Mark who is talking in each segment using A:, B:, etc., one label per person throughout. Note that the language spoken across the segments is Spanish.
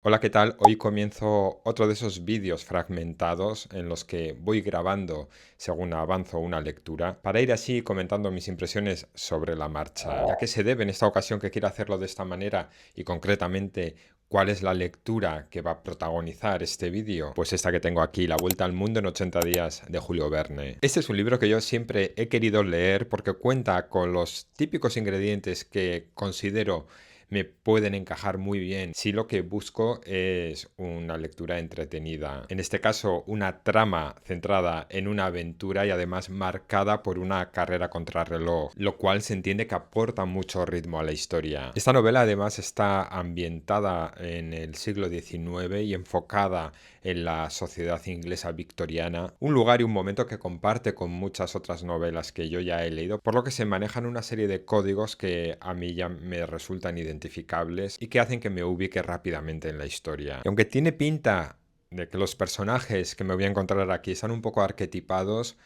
A: Hola, ¿qué tal? Hoy comienzo otro de esos vídeos fragmentados en los que voy grabando según avanzo una lectura para ir así comentando mis impresiones sobre la marcha. ¿Y a qué se debe en esta ocasión que quiero hacerlo de esta manera? Y concretamente, ¿cuál es la lectura que va a protagonizar este vídeo? Pues esta que tengo aquí, La Vuelta al Mundo en 80 días de Julio Verne. Este es un libro que yo siempre he querido leer porque cuenta con los típicos ingredientes que considero me pueden encajar muy bien si lo que busco es una lectura entretenida. En este caso, una trama centrada en una aventura y además marcada por una carrera contrarreloj, lo cual se entiende que aporta mucho ritmo a la historia. Esta novela además está ambientada en el siglo XIX y enfocada en la sociedad inglesa victoriana, un lugar y un momento que comparte con muchas otras novelas que yo ya he leído, por lo que se manejan una serie de códigos que a mí ya me resultan identificables y que hacen que me ubique rápidamente en la historia. Y aunque tiene pinta de que los personajes que me voy a encontrar aquí están un poco arquetipados,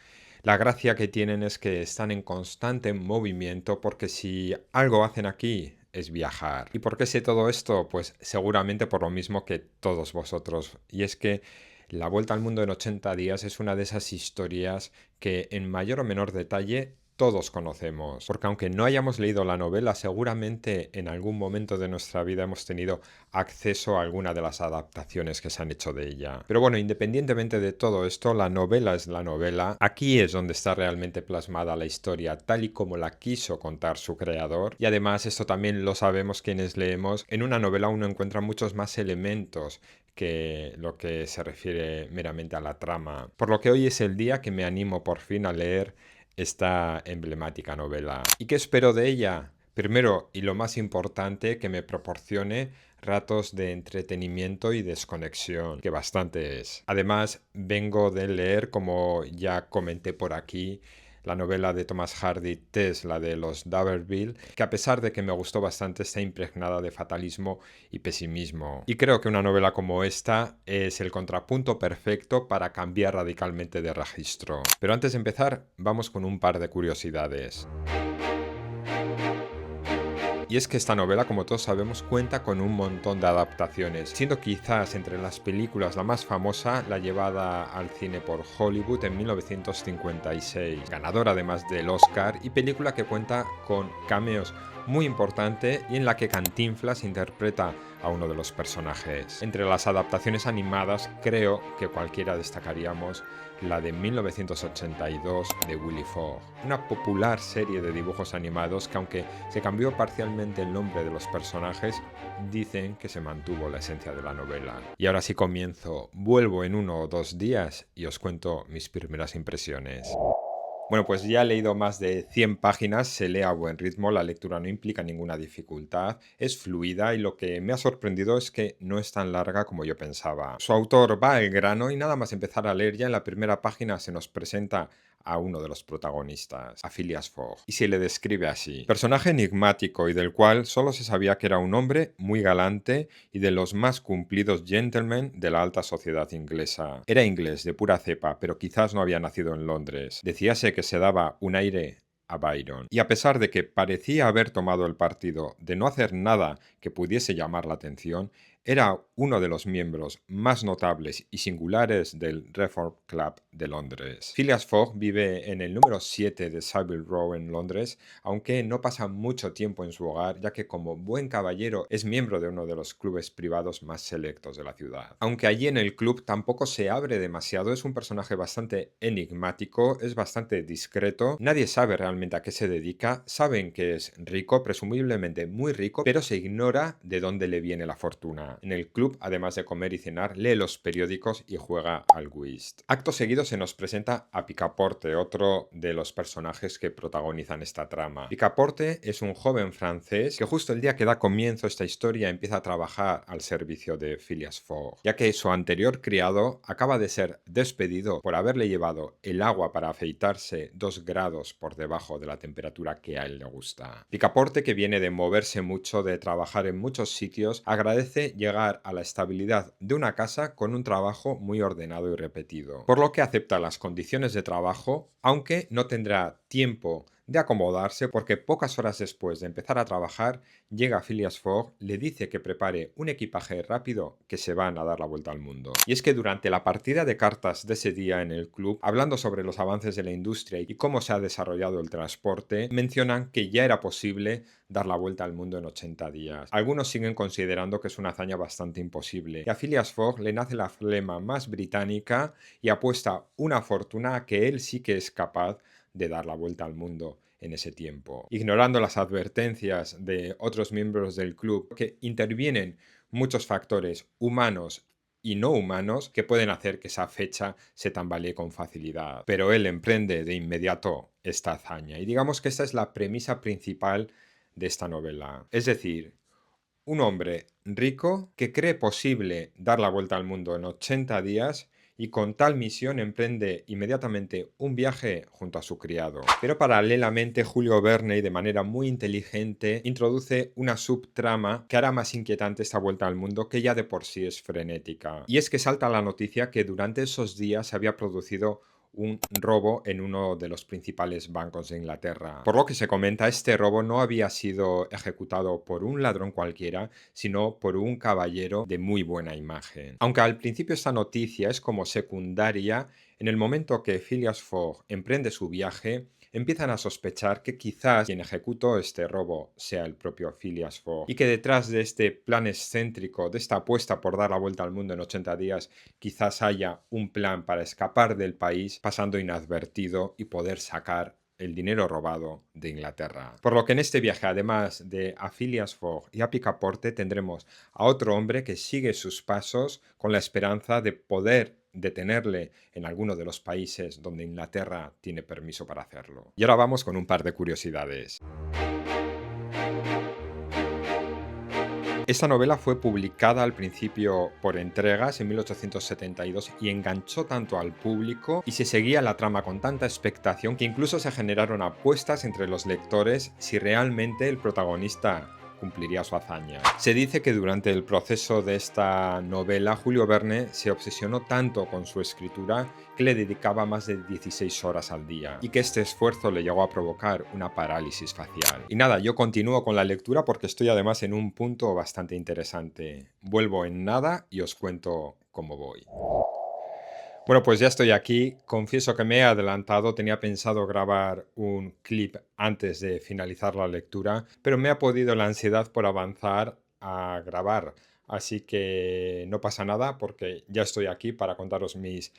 A: la gracia que tienen es que están en constante movimiento porque si algo hacen aquí es viajar. ¿Y por qué sé todo esto? Pues seguramente por lo mismo que todos vosotros. Y es que La Vuelta al Mundo en 80 días es una de esas historias que en mayor o menor detalle todos conocemos, porque aunque no hayamos leído la novela, seguramente en algún momento de nuestra vida hemos tenido acceso a alguna de las adaptaciones que se han hecho de ella. Pero bueno, independientemente de todo esto, la novela es la novela. Aquí es donde está realmente plasmada la historia, tal y como la quiso contar su creador. Y además, esto también lo sabemos quienes leemos, en una novela uno encuentra muchos más elementos que lo que se refiere meramente a la trama. Por lo que hoy es el día que me animo por fin a leer esta emblemática novela. ¿Y qué espero de ella? Primero, y lo más importante, que me proporcione ratos de entretenimiento y desconexión, que bastante es. Además, vengo de leer, como ya comenté por aquí, la novela de Thomas Hardy, Tess, la de los D'Urberville, que a pesar de que me gustó bastante, está impregnada de fatalismo y pesimismo. Y creo que una novela como esta es el contrapunto perfecto para cambiar radicalmente de registro. Pero antes de empezar, vamos con un par de curiosidades. Y es que esta novela, como todos sabemos, cuenta con un montón de adaptaciones, siendo quizás entre las películas la más famosa la llevada al cine por Hollywood en 1956, ganadora además del Oscar y película que cuenta con cameos muy importantes y en la que Cantinflas interpreta a uno de los personajes. Entre las adaptaciones animadas creo que cualquiera destacaríamos la de 1982 de Willy Fogg, una popular serie de dibujos animados que aunque se cambió parcialmente el nombre de los personajes, dicen que se mantuvo la esencia de la novela. Y ahora sí comienzo, vuelvo en 1 o 2 días y os cuento mis primeras impresiones. Bueno, pues ya he leído más de 100 páginas, se lee a buen ritmo, la lectura no implica ninguna dificultad, es fluida y lo que me ha sorprendido es que no es tan larga como yo pensaba. Su autor va al grano y nada más empezar a leer ya en la primera página se nos presenta a uno de los protagonistas, a Phileas Fogg, y se le describe así. Personaje enigmático y del cual solo se sabía que era un hombre muy galante y de los más cumplidos gentlemen de la alta sociedad inglesa. Era inglés de pura cepa, pero quizás no había nacido en Londres. Decíase que se daba un aire a Byron. Y a pesar de que parecía haber tomado el partido de no hacer nada que pudiese llamar la atención, era uno de los miembros más notables y singulares del Reform Club de Londres. Phileas Fogg vive en el número 7 de Savile Row en Londres, aunque no pasa mucho tiempo en su hogar, ya que como buen caballero es miembro de uno de los clubes privados más selectos de la ciudad. Aunque allí en el club tampoco se abre demasiado, es un personaje bastante enigmático, es bastante discreto, nadie sabe realmente a qué se dedica, saben que es rico, presumiblemente muy rico, pero se ignora de dónde le viene la fortuna. En el club, además de comer y cenar, lee los periódicos y juega al whist. Acto seguido se nos presenta a Picaporte, otro de los personajes que protagonizan esta trama. Picaporte es un joven francés que justo el día que da comienzo a esta historia empieza a trabajar al servicio de Phileas Fogg, ya que su anterior criado acaba de ser despedido por haberle llevado el agua para afeitarse 2 grados por debajo de la temperatura que a él le gusta. Picaporte, que viene de moverse mucho, de trabajar en muchos sitios, agradece llegar a la estabilidad de una casa con un trabajo muy ordenado y repetido, por lo que acepta las condiciones de trabajo, aunque no tendrá tiempo de acomodarse porque pocas horas después de empezar a trabajar llega Phileas Fogg, le dice que prepare un equipaje rápido que se van a dar la vuelta al mundo. Y es que durante la partida de cartas de ese día en el club, hablando sobre los avances de la industria y cómo se ha desarrollado el transporte, mencionan que ya era posible dar la vuelta al mundo en 80 días. Algunos siguen considerando que es una hazaña bastante imposible. Y a Phileas Fogg le nace la flema más británica y apuesta una fortuna a que él sí que es capaz de dar la vuelta al mundo en ese tiempo, ignorando las advertencias de otros miembros del club que intervienen muchos factores humanos y no humanos que pueden hacer que esa fecha se tambalee con facilidad. Pero él emprende de inmediato esta hazaña y digamos que esta es la premisa principal de esta novela. Es decir, un hombre rico que cree posible dar la vuelta al mundo en 80 días y con tal misión emprende inmediatamente un viaje junto a su criado. Pero paralelamente Julio Verne, de manera muy inteligente, introduce una subtrama que hará más inquietante esta vuelta al mundo, que ya de por sí es frenética. Y es que salta la noticia que durante esos días se había producido un robo en uno de los principales bancos de Inglaterra. Por lo que se comenta, este robo no había sido ejecutado por un ladrón cualquiera, sino por un caballero de muy buena imagen. Aunque al principio esta noticia es como secundaria, en el momento que Phileas Fogg emprende su viaje, empiezan a sospechar que quizás quien ejecutó este robo sea el propio Phileas Fogg y que detrás de este plan excéntrico, de esta apuesta por dar la vuelta al mundo en 80 días, quizás haya un plan para escapar del país pasando inadvertido y poder sacar el dinero robado de Inglaterra. Por lo que en este viaje, además de a Phileas Fogg y a Picaporte, tendremos a otro hombre que sigue sus pasos con la esperanza de poder detenerle en alguno de los países donde Inglaterra tiene permiso para hacerlo. Y ahora vamos con un par de curiosidades. Esta novela fue publicada al principio por entregas en 1872 y enganchó tanto al público y se seguía la trama con tanta expectación que incluso se generaron apuestas entre los lectores si realmente el protagonista cumpliría su hazaña. Se dice que durante el proceso de esta novela Julio Verne se obsesionó tanto con su escritura que le dedicaba más de 16 horas al día y que este esfuerzo le llegó a provocar una parálisis facial. Y nada, yo continúo con la lectura porque estoy además en un punto bastante interesante. Vuelvo en nada y os cuento cómo voy. Bueno, pues ya estoy aquí. Confieso que me he adelantado. Tenía pensado grabar un clip antes de finalizar la lectura, pero me ha podido la ansiedad por avanzar a grabar. Así que no pasa nada porque ya estoy aquí para contaros mis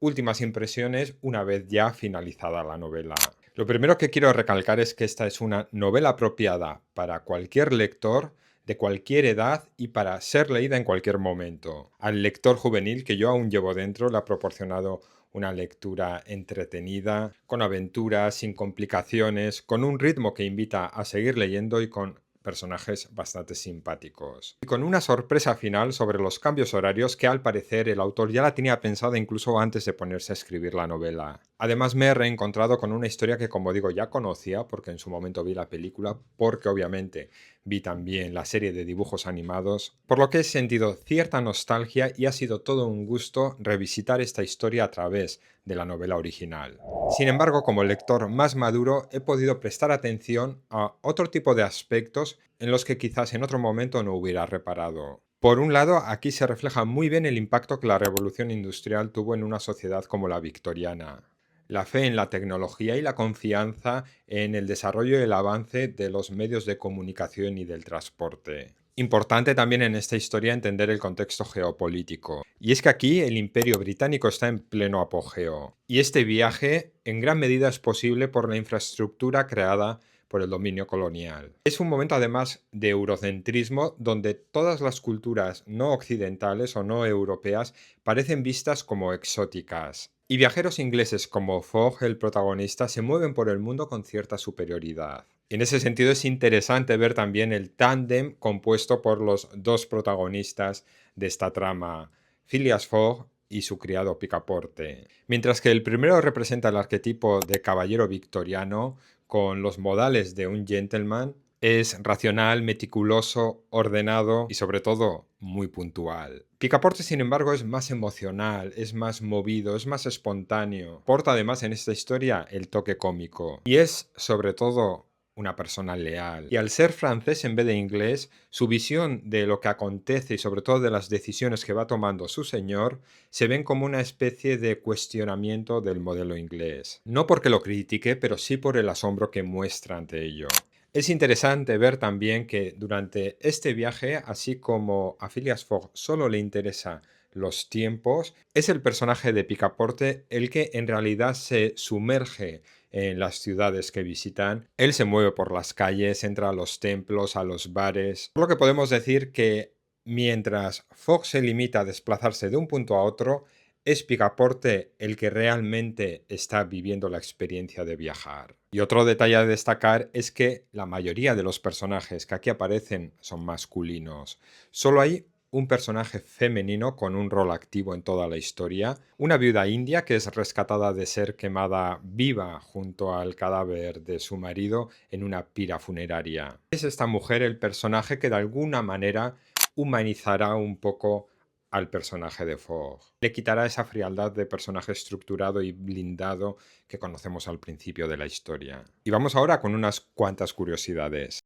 A: últimas impresiones una vez ya finalizada la novela. Lo primero que quiero recalcar es que esta es una novela apropiada para cualquier lector de cualquier edad y para ser leída en cualquier momento. Al lector juvenil que yo aún llevo dentro le ha proporcionado una lectura entretenida, con aventuras, sin complicaciones, con un ritmo que invita a seguir leyendo y con personajes bastante simpáticos. Y con una sorpresa final sobre los cambios horarios que al parecer el autor ya la tenía pensada incluso antes de ponerse a escribir la novela. Además me he reencontrado con una historia que, como digo, ya conocía porque en su momento vi la película, porque obviamente vi también la serie de dibujos animados, por lo que he sentido cierta nostalgia y ha sido todo un gusto revisitar esta historia a través de la novela original. Sin embargo, como lector más maduro, he podido prestar atención a otro tipo de aspectos en los que quizás en otro momento no hubiera reparado. Por un lado, aquí se refleja muy bien el impacto que la revolución industrial tuvo en una sociedad como la victoriana. La fe en la tecnología y la confianza en el desarrollo y el avance de los medios de comunicación y del transporte. Importante también en esta historia entender el contexto geopolítico. Y es que aquí el Imperio Británico está en pleno apogeo. Y este viaje en gran medida es posible por la infraestructura creada por el dominio colonial. Es un momento además de eurocentrismo donde todas las culturas no occidentales o no europeas parecen vistas como exóticas. Y viajeros ingleses como Fogg, el protagonista, se mueven por el mundo con cierta superioridad. En ese sentido es interesante ver también el tándem compuesto por los dos protagonistas de esta trama, Phileas Fogg y su criado Picaporte. Mientras que el primero representa el arquetipo de caballero victoriano, con los modales de un gentleman, Es racional, meticuloso, ordenado y sobre todo muy puntual. Picaporte, sin embargo, es más emocional, es más movido, es más espontáneo. Porta además en esta historia el toque cómico y es sobre todo una persona leal. Y al ser francés en vez de inglés, su visión de lo que acontece y sobre todo de las decisiones que va tomando su señor se ven como una especie de cuestionamiento del modelo inglés. No porque lo critique, pero sí por el asombro que muestra ante ello. Es interesante ver también que durante este viaje, así como a Phileas Fogg solo le interesa los tiempos, es el personaje de Picaporte el que en realidad se sumerge en las ciudades que visitan. Él se mueve por las calles, entra a los templos, a los bares, por lo que podemos decir que mientras Fogg se limita a desplazarse de un punto a otro, es Picaporte el que realmente está viviendo la experiencia de viajar. Y otro detalle a destacar es que la mayoría de los personajes que aquí aparecen son masculinos. Solo hay un personaje femenino con un rol activo en toda la historia, una viuda india que es rescatada de ser quemada viva junto al cadáver de su marido en una pira funeraria. Es esta mujer el personaje que de alguna manera humanizará un poco al personaje de Fogg. Le quitará esa frialdad de personaje estructurado y blindado que conocemos al principio de la historia. Y vamos ahora con unas cuantas curiosidades.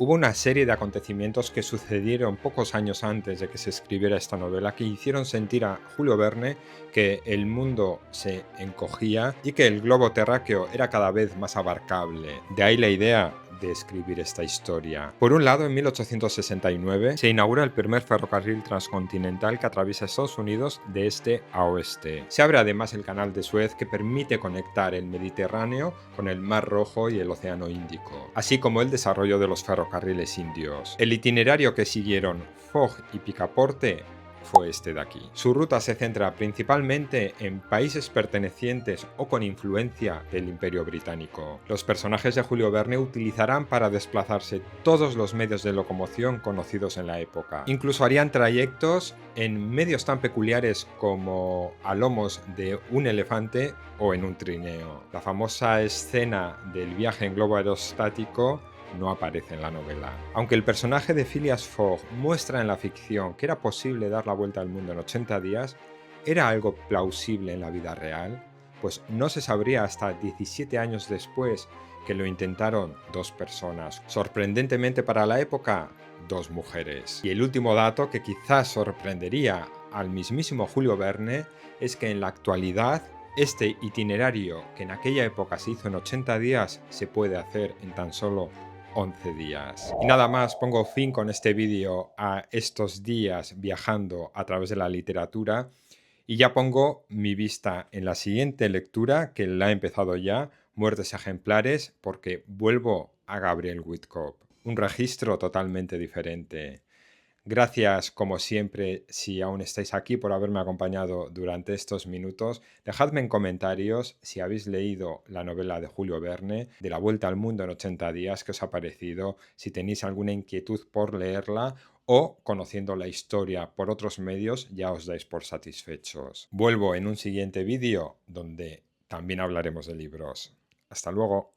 A: Hubo una serie de acontecimientos que sucedieron pocos años antes de que se escribiera esta novela que hicieron sentir a Julio Verne que el mundo se encogía y que el globo terráqueo era cada vez más abarcable. De ahí la idea de escribir esta historia. Por un lado, en 1869 se inaugura el primer ferrocarril transcontinental que atraviesa Estados Unidos de este a oeste. Se abre además el canal de Suez que permite conectar el Mediterráneo con el Mar Rojo y el Océano Índico, así como el desarrollo de los ferrocarriles indios. El itinerario que siguieron Fogg y Picaporte fue este de aquí. Su ruta se centra principalmente en países pertenecientes o con influencia del Imperio Británico. Los personajes de Julio Verne utilizarán para desplazarse todos los medios de locomoción conocidos en la época. Incluso harían trayectos en medios tan peculiares como a lomos de un elefante o en un trineo. La famosa escena del viaje en globo aerostático no aparece en la novela. Aunque el personaje de Phileas Fogg muestra en la ficción que era posible dar la vuelta al mundo en 80 días, ¿era algo plausible en la vida real? Pues no se sabría hasta 17 años después que lo intentaron dos personas. Sorprendentemente para la época, dos mujeres. Y el último dato que quizás sorprendería al mismísimo Julio Verne es que en la actualidad este itinerario que en aquella época se hizo en 80 días se puede hacer en tan solo 11 días. Y nada más, pongo fin con este vídeo a estos días viajando a través de la literatura y ya pongo mi vista en la siguiente lectura, que la he empezado ya, Muertes ejemplares, porque vuelvo a Gabriel Whitcomb. Un registro totalmente diferente. Gracias, como siempre, si aún estáis aquí por haberme acompañado durante estos minutos. Dejadme en comentarios si habéis leído la novela de Julio Verne, de La Vuelta al Mundo en 80 días, qué os ha parecido, si tenéis alguna inquietud por leerla o, conociendo la historia por otros medios, ya os dais por satisfechos. Vuelvo en un siguiente vídeo donde también hablaremos de libros. Hasta luego.